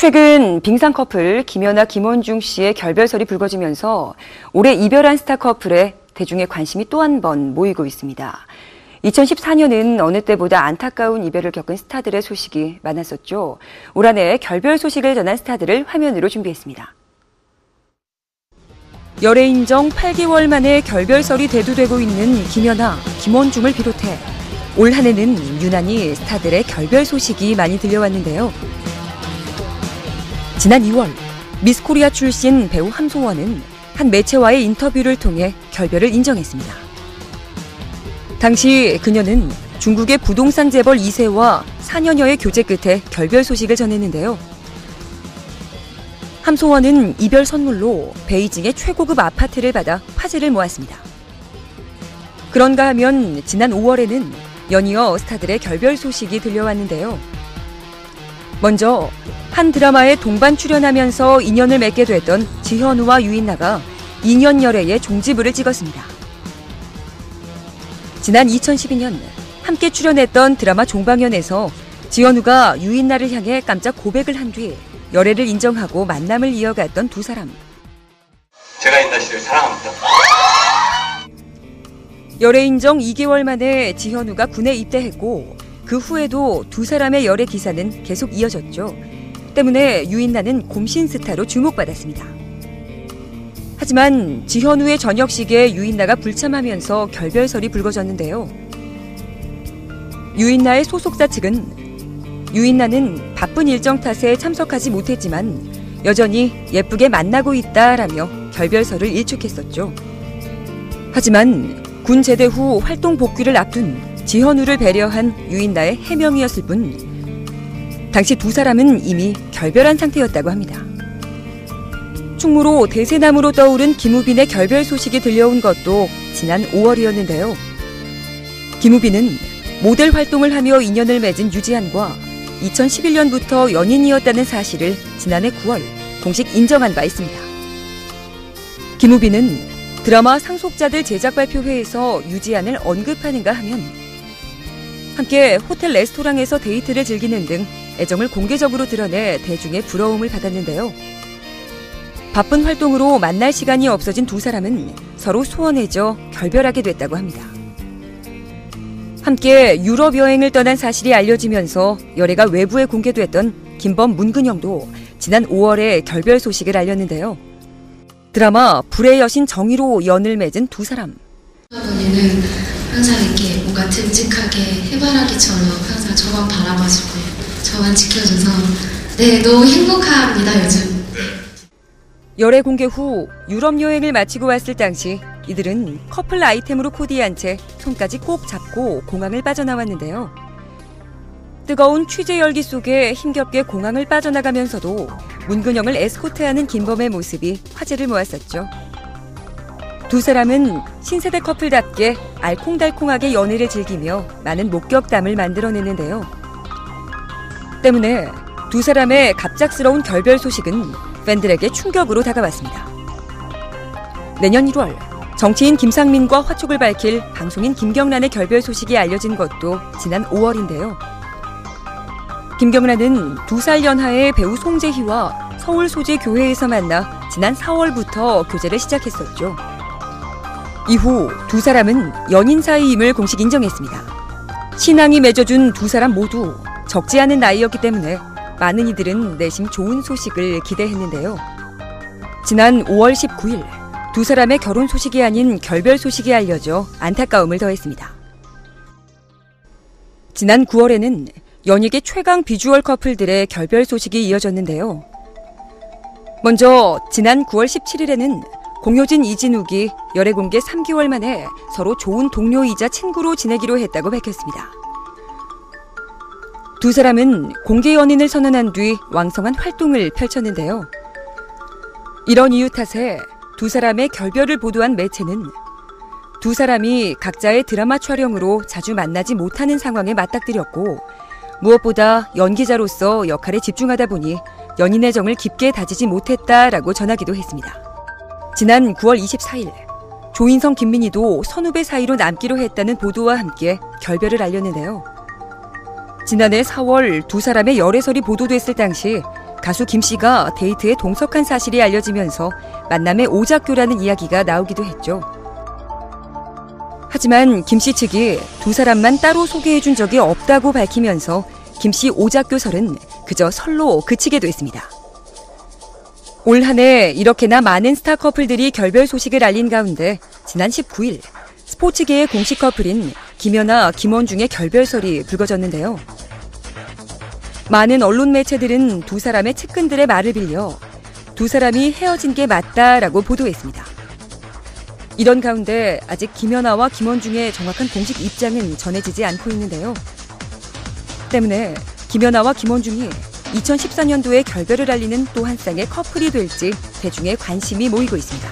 최근 빙상 커플 김연아, 김원중 씨의 결별설이 불거지면서 올해 이별한 스타 커플에 대중의 관심이 또 한 번 모이고 있습니다. 2014년은 어느 때보다 안타까운 이별을 겪은 스타들의 소식이 많았었죠. 올 한 해 결별 소식을 전한 스타들을 화면으로 준비했습니다. 열애 인정 8개월 만에 결별설이 대두되고 있는 김연아, 김원중을 비롯해 올 한 해는 유난히 스타들의 결별 소식이 많이 들려왔는데요. 지난 2월 미스코리아 출신 배우 함소원은 한 매체와의 인터뷰를 통해 결별을 인정했습니다. 당시 그녀는 중국의 부동산 재벌 2세와 4년여의 교제 끝에 결별 소식을 전했는데요. 함소원은 이별 선물로 베이징의 최고급 아파트를 받아 화제를 모았습니다. 그런가 하면 지난 5월에는 연이어 스타들의 결별 소식이 들려왔는데요. 먼저 한 드라마에 동반 출연하면서 인연을 맺게 됐던 지현우와 유인나가 2년 열애의 종지부를 찍었습니다. 지난 2012년 함께 출연했던 드라마 종방연에서 지현우가 유인나를 향해 깜짝 고백을 한 뒤 열애를 인정하고 만남을 이어갔던 두 사람. 제가 인나 씨를 사랑합니다. 열애 인정 2개월 만에 지현우가 군에 입대했고 그 후에도 두 사람의 열애 기사는 계속 이어졌죠. 때문에 유인나는 곰신 스타로 주목받았습니다. 하지만 지현우의 저녁식에 유인나가 불참하면서 결별설이 불거졌는데요. 유인나의 소속사 측은 유인나는 바쁜 일정 탓에 참석하지 못했지만 여전히 예쁘게 만나고 있다라며 결별설을 일축했었죠. 하지만 군 제대 후 활동 복귀를 앞둔 지현우를 배려한 유인나의 해명이었을 뿐 당시 두 사람은 이미 결별한 상태였다고 합니다. 충무로 대세남으로 떠오른 김우빈의 결별 소식이 들려온 것도 지난 5월이었는데요. 김우빈은 모델 활동을 하며 인연을 맺은 유지한과 2011년부터 연인이었다는 사실을 지난해 9월 공식 인정한 바 있습니다. 김우빈은 드라마 상속자들 제작 발표회에서 유지한을 언급하는가 하면 함께 호텔 레스토랑에서 데이트를 즐기는 등 애정을 공개적으로 드러내 대중의 부러움을 받았는데요. 바쁜 활동으로 만날 시간이 없어진 두 사람은 서로 소원해져 결별하게 됐다고 합니다. 함께 유럽 여행을 떠난 사실이 알려지면서 열애가 외부에 공개됐던 김범, 문근영도 지난 5월에 결별 소식을 알렸는데요. 드라마 불의 여신 정희로 연을 맺은 두 사람. 언니는 항상 이렇게 뭔가 듬직하게 해바라기처럼 항상 저만 바라봐주고 저만 지켜줘서 너무 행복합니다 요즘. 열애 공개 후 유럽 여행을 마치고 왔을 당시 이들은 커플 아이템으로 코디한 채 손까지 꼭 잡고 공항을 빠져나왔는데요. 뜨거운 취재 열기 속에 힘겹게 공항을 빠져나가면서도 문근영을 에스코트하는 김범의 모습이 화제를 모았었죠. 두 사람은 신세대 커플답게 알콩달콩하게 연애를 즐기며 많은 목격담을 만들어냈는데요. 때문에 두 사람의 갑작스러운 결별 소식은 팬들에게 충격으로 다가왔습니다. 내년 1월 정치인 김상민과 화촉을 밝힐 방송인 김경란의 결별 소식이 알려진 것도 지난 5월인데요. 김경란은 2살 연하의 배우 송재희와 서울 소재 교회에서 만나 지난 4월부터 교제를 시작했었죠. 이후 두 사람은 연인 사이임을 공식 인정했습니다. 신앙이 맺어준 두 사람 모두 적지 않은 나이였기 때문에 많은 이들은 내심 좋은 소식을 기대했는데요. 지난 5월 19일 두 사람의 결혼 소식이 아닌 결별 소식이 알려져 안타까움을 더했습니다. 지난 9월에는 연예계 최강 비주얼 커플들의 결별 소식이 이어졌는데요. 먼저 지난 9월 17일에는 공효진, 이진욱이 열애 공개 3개월 만에 서로 좋은 동료이자 친구로 지내기로 했다고 밝혔습니다. 두 사람은 공개 연인을 선언한 뒤 왕성한 활동을 펼쳤는데요. 이런 이유 탓에 두 사람의 결별을 보도한 매체는 두 사람이 각자의 드라마 촬영으로 자주 만나지 못하는 상황에 맞닥뜨렸고 무엇보다 연기자로서 역할에 집중하다 보니 연인의 정을 깊게 다지지 못했다라고 전하기도 했습니다. 지난 9월 24일 조인성, 김민희도 선후배 사이로 남기로 했다는 보도와 함께 결별을 알렸는데요. 지난해 4월 두 사람의 열애설이 보도됐을 당시 가수 김 씨가 데이트에 동석한 사실이 알려지면서 만남의 오작교라는 이야기가 나오기도 했죠. 하지만 김 씨 측이 두 사람만 따로 소개해준 적이 없다고 밝히면서 김 씨 오작교설은 그저 설로 그치게 됐습니다. 올 한 해 이렇게나 많은 스타 커플들이 결별 소식을 알린 가운데 지난 19일 스포츠계의 공식 커플인 김연아, 김원중의 결별설이 불거졌는데요. 많은 언론 매체들은 두 사람의 측근들의 말을 빌려 두 사람이 헤어진 게 맞다라고 보도했습니다. 이런 가운데 아직 김연아와 김원중의 정확한 공식 입장은 전해지지 않고 있는데요. 때문에 김연아와 김원중이 2014년도에 결별을 알리는 또 한 쌍의 커플이 될지 대중의 관심이 모이고 있습니다.